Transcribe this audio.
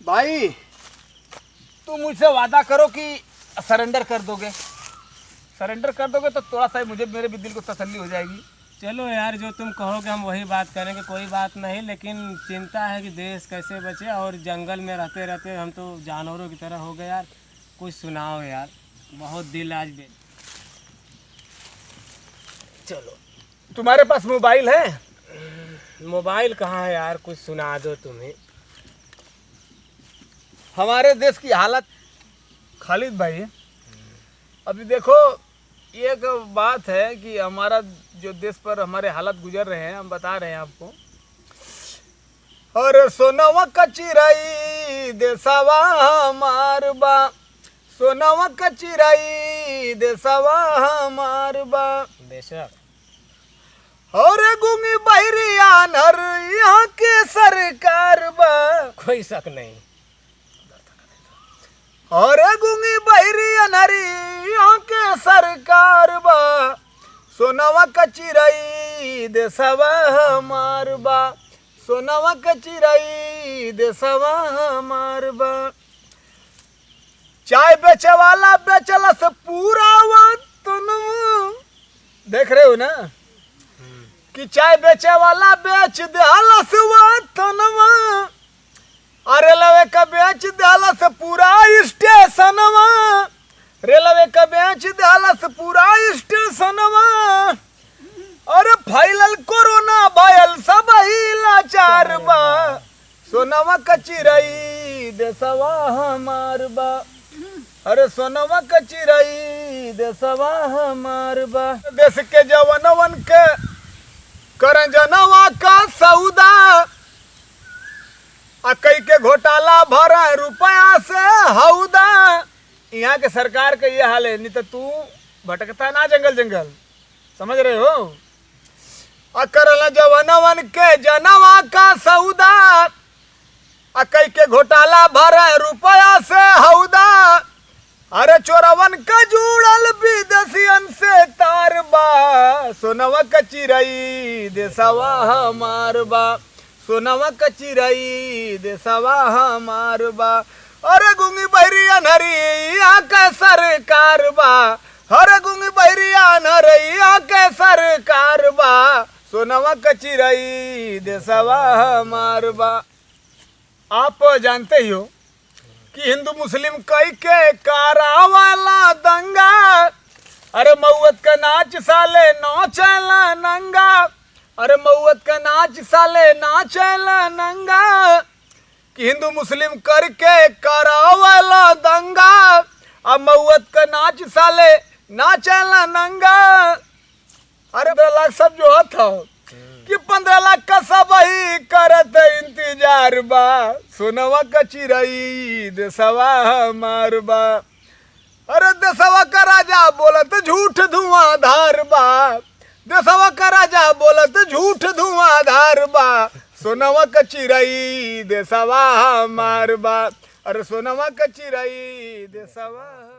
भाई तुम मुझसे वादा करो कि सरेंडर कर दोगे। सरेंडर कर दोगे तो थोड़ा सा मुझे मेरे भी दिल को तसल्ली हो जाएगी। चलो यार, जो तुम कहोगे हम वही बात करेंगे, कोई बात नहीं। लेकिन चिंता है कि देश कैसे बचे, और जंगल में रहते रहते हम तो जानवरों की तरह हो गए यार। कुछ सुनाओ यार, बहुत दिल आज बे। चलो, तुम्हारे पास मोबाइल है? मोबाइल कहाँ है यार, कुछ सुना दो तुम्हें। हमारे देश की हालत खालिद भाई, अभी देखो एक बात है कि हमारा जो देश पर हमारे हालत गुजर रहे हैं, हम बता रहे हैं आपको। और सोनवा कचिराई देसवा मारबा, सोनवा कचिराई देसवा मारबा। बेशक। और गुंगी बहरिया नर यहाँ के सरकार बा, कोई शक नहीं। और गुंगी बहरिया नरी यहाँ के सरकार बा, सोनवा कचिराई देसवा मारबा, सोनवा कचिराई देसवा मारबा। चाय बेचे वाला बेचलस पूरा वतन, देख रहे हो ना कि चाय बेचे वाला बेच देहलस वतनवा, रेलवे का बेच देहलस पूरा स्टेशनवा, रेलवे का बेच देहलस पूरा स्टेशनवा। अरे फैलल कोरोना भयल सब ही लाचार बा, सोनवा कचिराई देसवा हमार बा, अरे सोनवा कचिराई देसवा हमार बा। देश के जवानवन के करंजनवा का सौदा, कई के घोटाला भरा रुपया से हौदा। यहाँ के सरकार का ये हाल है, नहीं तो तू भटकता ना जंगल जंगल, समझ रहे हो। करल जवानवन के जनवा का सौदा, कई के घोटाला भरा रुपया से हौदा। अरे चोरवन का जुड़ल विदेशियन से तार बा, सोनवा कचिराई देसवा हमार बा, सोनवा कचिराई देसवा हमार बा। अरे गुंगी बहरिया नरिया के सरकार बा, अरे गुंगी बहरिया नरिया के सरकार बा, सोनवा कचिराई देसवा हमार बा। आप जानते ही हो कि हिंदू मुस्लिम कई के कारावाला दंगा, अरे मऊत का नाच साले नाचला नंगा, अरे मऊत का नाच साले नाचला नंगा। कि हिंदू मुस्लिम करके करावाला दंगा, अब मऊत का नाच साले नाचला नंगा। अरे 15 लाख सब जो था कि 15 लाख का सब ही करत इंतजार बा, सोनवा कचिराई देसवा हमार बा। अरे देसवा का राजा बोलत झूठ धुआंधार बा, देसवा का राजा बोलत झूठ धुआंधार बा, सोनवा कचिराई देसवा हमार बा, अरे सोनवा कचिराई देसवा।